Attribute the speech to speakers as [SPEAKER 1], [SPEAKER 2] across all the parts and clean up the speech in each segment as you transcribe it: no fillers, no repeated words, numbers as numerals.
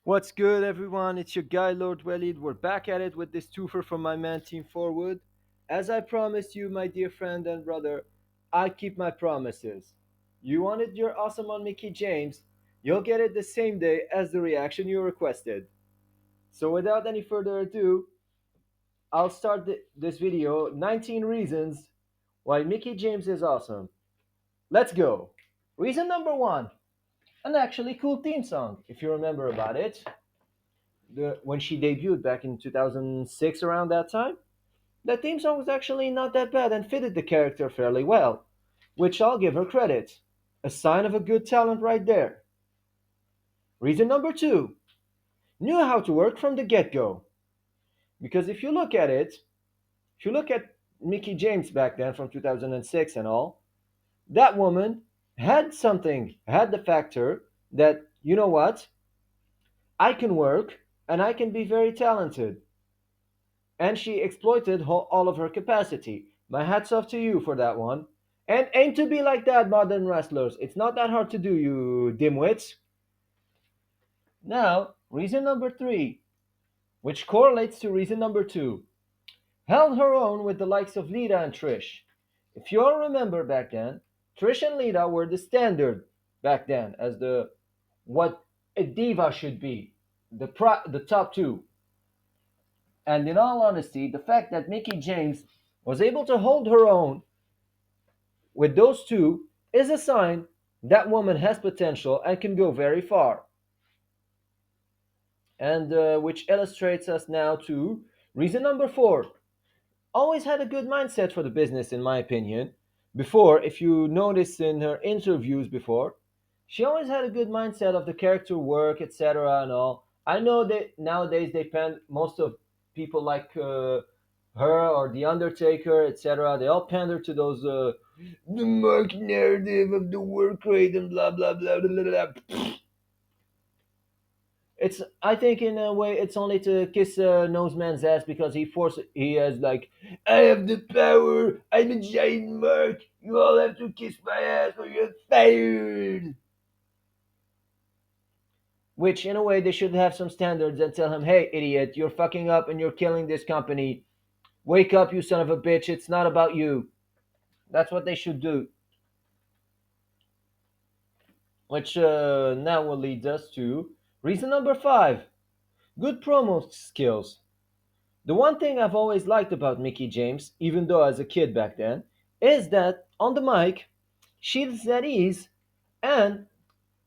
[SPEAKER 1] What's good, everyone? It's your guy, Lord Walid. We're back at it with this twofer from my man, Team Forward. As I promised you, my dear friend and brother, I keep my promises. You wanted your awesome on Mickey James, you'll get it the same day as the reaction you requested. So, without any further ado, I'll start this video 19 reasons why Mickey James is awesome. Let's go. Reason number one, an actually cool theme song, if you remember about it. When she debuted back in 2006 around that time, the theme song was actually not that bad and fitted the character fairly well, which I'll give her credit. A sign of a good talent right there. Reason number two, knew how to work from the get-go. Because if you look at Mickey James back then from 2006 and all, that woman had the factor that, you know what, I can work and I can be very talented. And she exploited all of her capacity. My hats off to you for that one. And aim to be like that, modern wrestlers. It's not that hard to do, you dimwits. Now, reason number three, which correlates to reason number two, held her own with the likes of Lita and Trish. If you all remember back then, Trish and Lita were the standard back then as the what a diva should be, the top two. And in all honesty, the fact that Mickey James was able to hold her own with those two is a sign that woman has potential and can go very far. And which illustrates us now to reason number four. Always had a good mindset for the business, in my opinion. Before, if you notice in her interviews before, she always had a good mindset of the character work, etc. and all. I know that nowadays they pen most of people like her or the Undertaker, etc. They all pander to those the mark narrative of the work rate and blah blah blah blah blah. Blah. It's I think in a way it's only to kiss a nose man's ass because he has like I have the power. I'm a giant mark. You all have to kiss my ass or you're fired. Which in a way they should have some standards and tell him, hey idiot, you're fucking up and you're killing this company. Wake up, you son of a bitch. It's not about you. That's what they should do. Which now will lead us to reason number five: good promo skills. The one thing I've always liked about Mickey James, even though as a kid back then, is that on the mic, she's at ease, and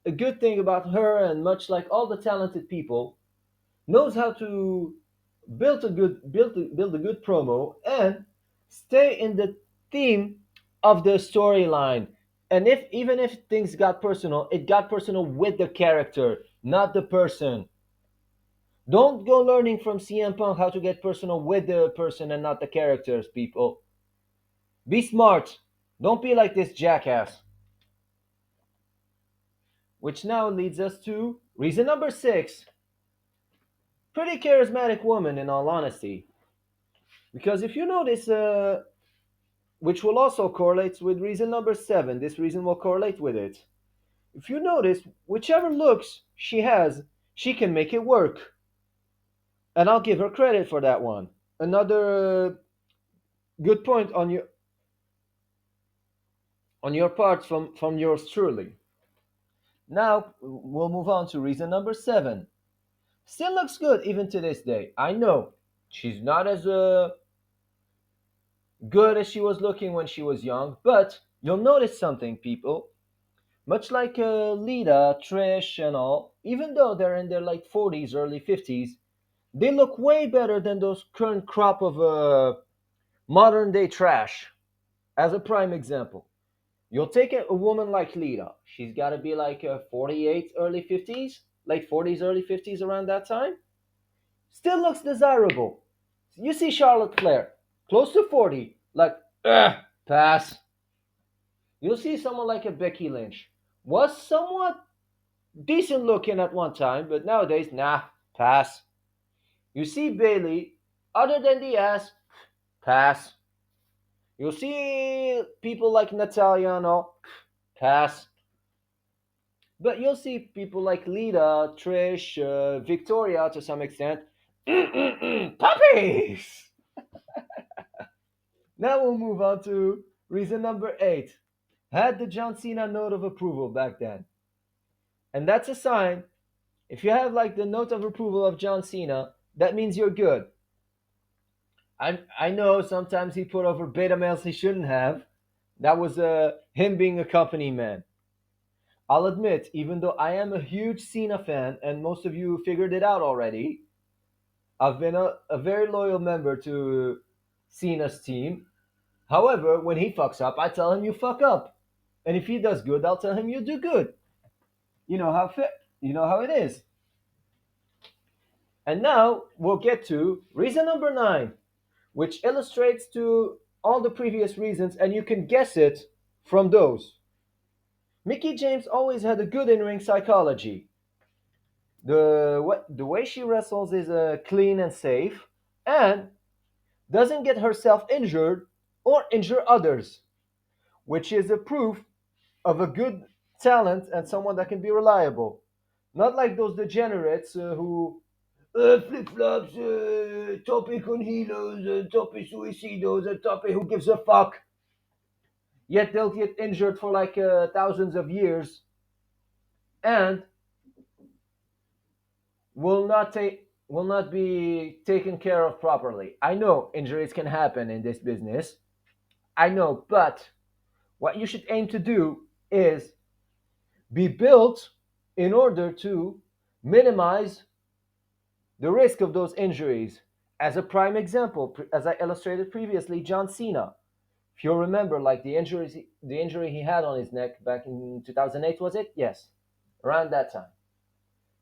[SPEAKER 1] a good thing about her, and much like all the talented people, knows how to build a good promo and stay in the theme of the storyline. And if even if things got personal, it got personal with the character, not the person. Don't go learning from CM Punk how to get personal with the person and not the characters, people. Be smart. Don't be like this jackass. Which now leads us to reason number six. Pretty charismatic woman, in all honesty. Because if you notice, which will also correlate with reason number seven, this reason will correlate with it. If you notice, whichever looks she has, she can make it work. And I'll give her credit for that one. Another good point on your part from yours truly. Now we'll move on to reason number seven. Still looks good even to this day. I know she's not as good as she was looking when she was young, but you'll notice something, people. Much like Lita, Trish, and all, even though they're in their like 40s, early 50s, they look way better than those current crop of modern day trash. As a prime example, you'll take a woman like Lita. She's got to be like 48, early 50s, late 40s, early 50s around that time. Still looks desirable. You see Charlotte Flair, close to 40, like, pass. You'll see someone like a Becky Lynch. Was somewhat decent looking at one time, but nowadays, nah, pass. You see Bailey, other than the ass, pass. You'll see people like Natalia and all, pass. But you'll see people like Lita, Trish, Victoria to some extent. Puppies! Now we'll move on to reason number 8. Had the John Cena note of approval back then. And that's a sign. If you have like the note of approval of John Cena, that means you're good. I know sometimes he put over beta males he shouldn't have. That was him being a company man. I'll admit, even though I am a huge Cena fan, and most of you figured it out already, I've been a very loyal member to Cena's team. However, when he fucks up, I tell him you fuck up. And if he does good, I'll tell him you do good. You know how you know how it is. And now we'll get to reason number 9, which illustrates to all the previous reasons, and you can guess it from those. Mickey James always had a good in-ring psychology. The way she wrestles is clean and safe, and doesn't get herself injured or injure others, which is a proof of a good talent and someone that can be reliable. Not like those degenerates who flip flops, tope con hilos, tope suicidos, tope who gives a fuck. Yet they'll get injured for like thousands of years and will not be taken care of properly. I know injuries can happen in this business. I know, but what you should aim to do is be built in order to minimize the risk of those injuries. As a prime example, as I illustrated previously, John Cena. If you remember, like the injury he had on his neck back in 2008, was it? Yes, around that time.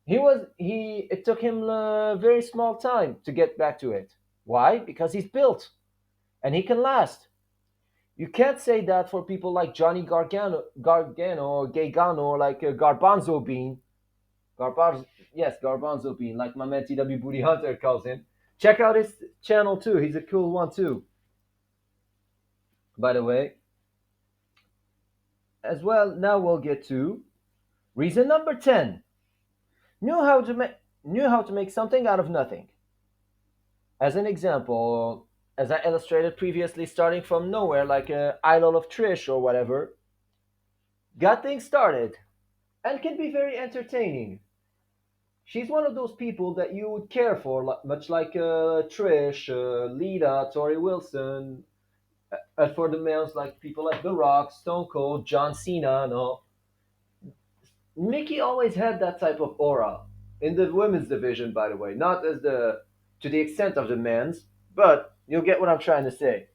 [SPEAKER 1] It took him a very small time to get back to it. Why? Because he's built and he can last. You can't say that for people like Johnny Gargano or Gaigano or like Garbanzo Bean. Garbanzo, yes, Garbanzo Bean, like my man TW Booty Hunter calls him. Check out his channel too. He's a cool one too. By the way, as well, now we'll get to reason number 10. Knew how to make knew how to make something out of nothing. As an example, as I illustrated previously, starting from nowhere, like Idol of Trish or whatever, got things started and can be very entertaining. She's one of those people that you would care for, much like Trish, Lita, Tori Wilson, and for the males, like people like The Rock, Stone Cold, John Cena, and all. Mickey always had that type of aura in the women's division, by the way, not as the to the extent of the men's, but you'll get what I'm trying to say.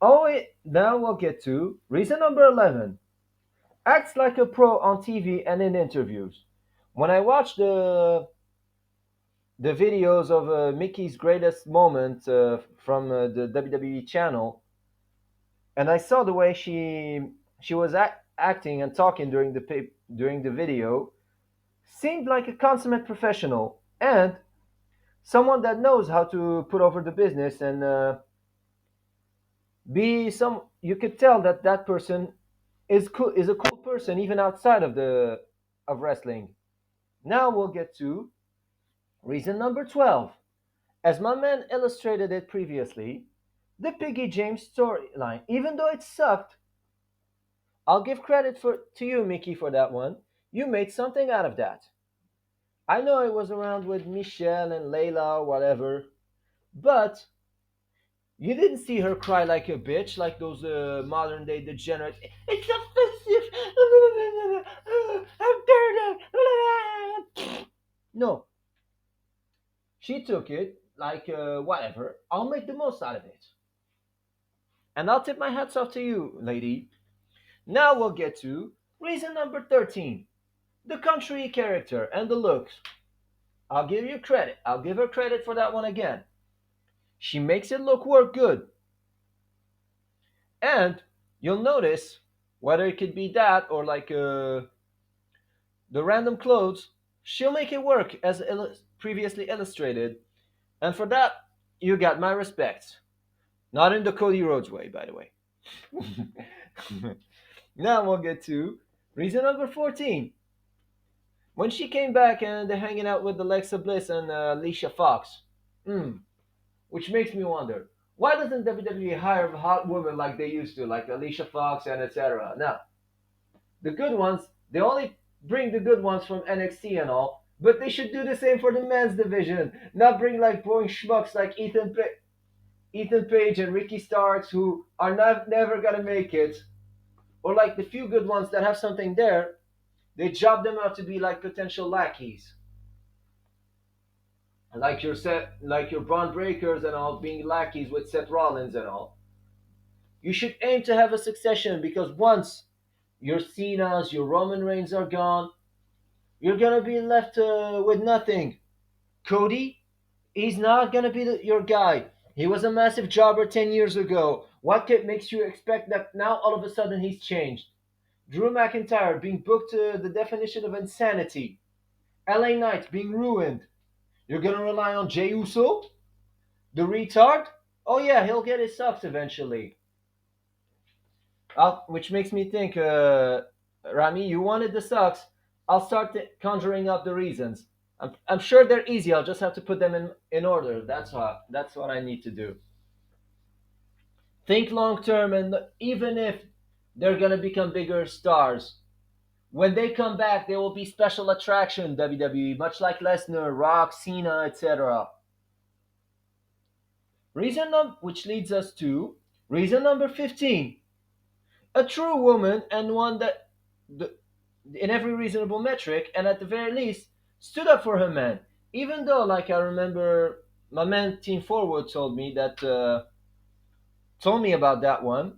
[SPEAKER 1] Oh, now we'll get to reason number 11. Acts like a pro on TV and in interviews. When I watched the videos of Mickey's greatest moment from the WWE channel, and I saw the way she was acting and talking during the video, seemed like a consummate professional and someone that knows how to put over the business and be some. You could tell that that person is a cool person even outside of the of wrestling. Now we'll get to reason number 12. As my man illustrated it previously, the Piggy James storyline. Even though it sucked, I'll give credit to you, Mickey, for that one. You made something out of that. I know it was around with Michelle and Layla or whatever, but you didn't see her cry like a bitch, like those modern day degenerates. It's offensive. How dare they? No, she took it like whatever. I'll make the most out of it, and I'll tip my hats off to you, lady. Now we'll get to reason number 13: the country character and the looks. I'll give you credit. I'll give her credit for that one again. She makes it work good. And you'll notice whether it could be that or like the random clothes, she'll make it work as previously illustrated. And for that, you got my respect. Not in the Cody Rhodes way, by the way. Now we'll get to Reason number 14. When she came back and they're hanging out with Alexa Bliss and Alicia Fox. Hmm. Which makes me wonder, why doesn't WWE hire hot women like they used to, like Alicia Fox and etc.? Now, the good ones, they only bring the good ones from NXT and all, but they should do the same for the men's division. Not bring like boring schmucks like Ethan Page and Ricky Starks who are not never gonna make it, or like the few good ones that have something there. They job them out to be like potential lackeys, like your Braun Breakers and all, being lackeys with Seth Rollins and all. You should aim to have a succession because once your Cena's, your Roman Reigns are gone, you're gonna be left with nothing. Cody, he's not gonna be your guy. He was a massive jobber 10 years ago. Makes you expect that now all of a sudden he's changed? Drew McIntyre being booked to the definition of insanity. LA Knight being ruined. You're gonna rely on Jey Uso? The retard? Oh yeah, he'll get his sucks eventually. Which makes me think, Rami, you wanted the sucks. I'll start conjuring up the reasons. I'm sure they're easy. I'll just have to put them in order. That's what I need to do. Think long term, and even if they're gonna become bigger stars, when they come back, they will be special attraction. WWE, much like Lesnar, Rock, Cena, etc. Which leads us to reason number 15. A true woman and one that, the, in every reasonable metric, and at the very least, stood up for her man. Even though, like I remember, my man Team Forward told me about that one.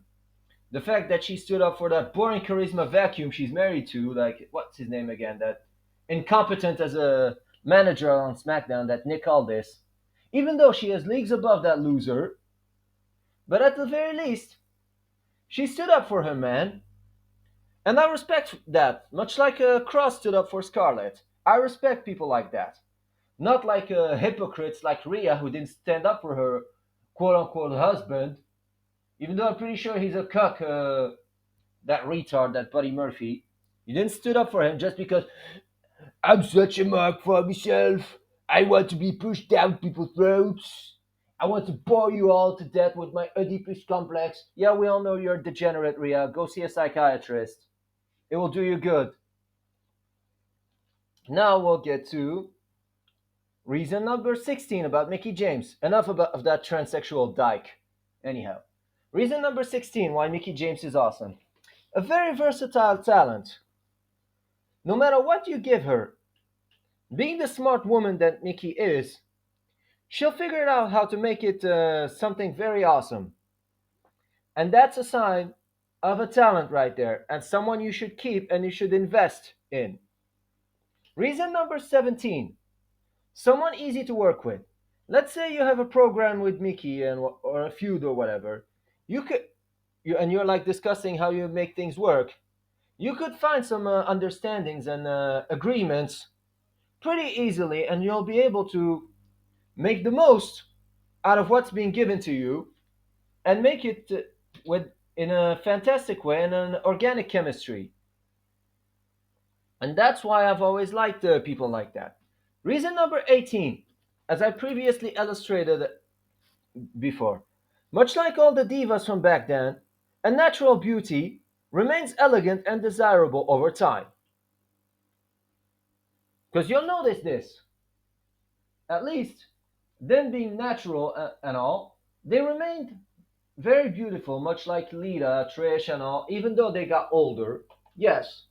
[SPEAKER 1] The fact that she stood up for that boring charisma vacuum she's married to, like what's his name again? That incompetent as a manager on SmackDown, that Nick Aldis. Even though she is leagues above that loser, but at the very least, she stood up for her man. And I respect that, much like Cross stood up for Scarlett. I respect people like that. Not like hypocrites like Rhea who didn't stand up for her quote unquote husband, even though I'm pretty sure he's a cuck, that retard, that Buddy Murphy. You didn't stood up for him just because I'm such a mark for myself. I want to be pushed down people's throats. I want to bore you all to death with my Oedipus complex. Yeah, we all know you're a degenerate, Rhea. Go see a psychiatrist. It will do you good. Now we'll get to reason number 16 about Mickey James. Enough of that transsexual dyke. Anyhow, reason number 16 why Mickey James is awesome. A very versatile talent. No matter what you give her, being the smart woman that Mickey is, she'll figure out how to make it something very awesome. And that's a sign of a talent right there, and someone you should keep and you should invest in. Reason number 17. Someone easy to work with. Let's say you have a program with Mickey or a feud or whatever. You could and you're like discussing how you make things work. You could find some understandings and agreements pretty easily, and you'll be able to make the most out of what's being given to you and make it with in a fantastic way and an organic chemistry. And that's why I've always liked people like that. Reason number 18, as I previously illustrated before, much like all the divas from back then, a natural beauty remains elegant and desirable over time. Because you'll notice this, at least, them being natural and all, they remained very beautiful, much like Lita, Trish, and all, even though they got older. Yes,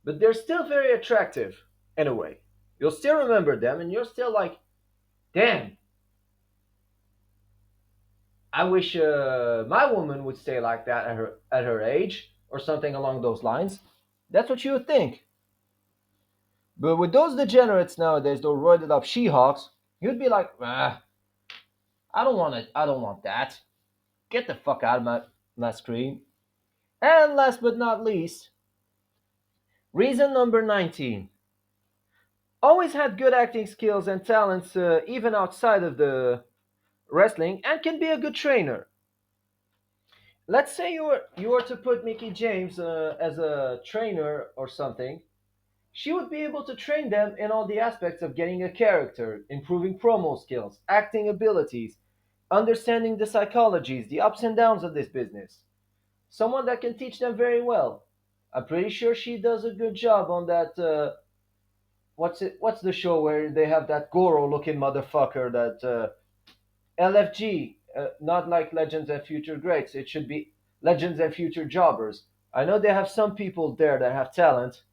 [SPEAKER 1] but they're still very attractive in a way. You'll still remember them, and you're still like, damn, I wish my woman would stay like that at her age, or something along those lines. That's what you would think. But with those degenerates nowadays, those roided up She-Hawks, you'd be like, ah, I don't want it. I don't want that. Get the fuck out of my screen. And last but not least, reason number 19. Always had good acting skills and talents even outside of the wrestling and can be a good trainer. let's say you were to put Mickey James as a trainer or something. She would be able to train them in all the aspects of getting a character, improving promo skills, acting abilities, understanding the psychologies, the ups and downs of this business. Someone that can teach them very well. I'm pretty sure she does a good job on that. What's it? What's the show where they have that Goro-looking motherfucker? That LFG, not like Legends and Future Greats. It should be Legends and Future Jobbers. I know they have some people there that have talent.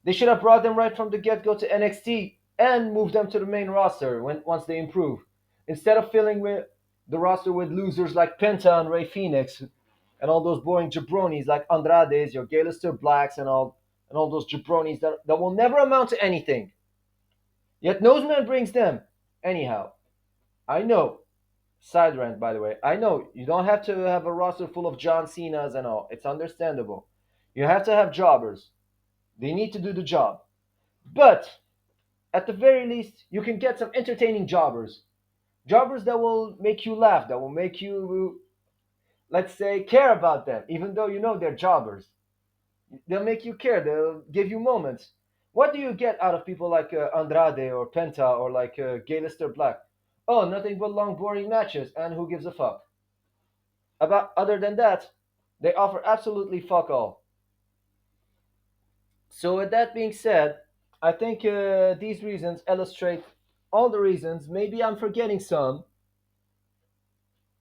[SPEAKER 1] They should have brought them right from the get-go to NXT and moved them to the main roster once they improve, instead of filling the roster with losers like Penta and Ray Phoenix and all those boring jabronis like Andrades, your Galister Blacks, and all those jabronis that will never amount to anything. Yet Noseman brings them. Anyhow, I know. Side rant, by the way. I know you don't have to have a roster full of John Cena's and all. It's understandable. You have to have jobbers. They need to do the job. But at the very least, you can get some entertaining jobbers. Jobbers that will make you laugh, that will make you, let's say, care about them, even though you know they're jobbers. They'll make you care. They'll give you moments. What do you get out of people like Andrade or Penta or like Gay Lister Black? Oh, nothing but long, boring matches, and who gives a fuck? About other than that, they offer absolutely fuck all. So, with that being said, I think these reasons illustrate all the reasons. Maybe I'm forgetting some.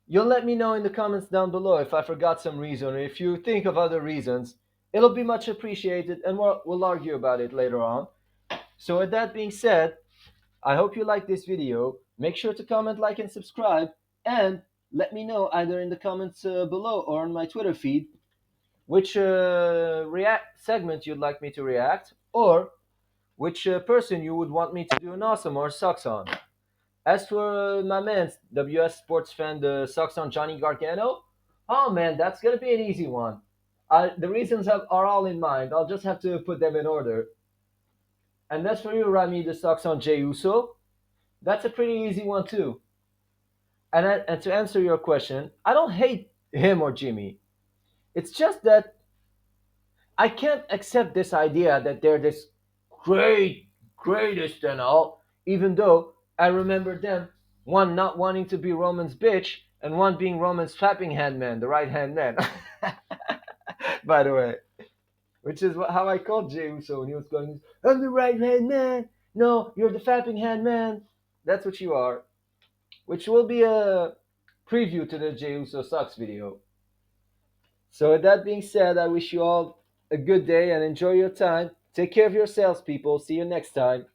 [SPEAKER 1] You'll let me know in the comments down below if I forgot some reason or if you think of other reasons. It'll be much appreciated, and we'll argue about it later on. So, with that being said, I hope you like this video. Make sure to comment, like, and subscribe, and let me know either in the comments below or on my Twitter feed which react segment you'd like me to react, or which person you would want me to do an awesome or sucks on. As for my man, WS Sports fan, the sucks on Johnny Gargano, oh man, that's gonna be an easy one. The reasons are all in mind. I'll just have to put them in order. And as for you, Rami, the sucks on Jey Uso, that's a pretty easy one too. And to answer your question, I don't hate him or Jimmy. It's just that I can't accept this idea that they're this greatest and all, even though I remember them, one not wanting to be Roman's bitch, and one being Roman's fapping hand man, the right hand man. By the way, which is how I called Jey Uso when he was going, I'm the right hand man. No, you're the fapping hand man. That's what you are. Which will be a preview to the Jey Uso Sucks video. So, with that being said, I wish you all a good day and enjoy your time. Take care of yourselves, people. See you next time.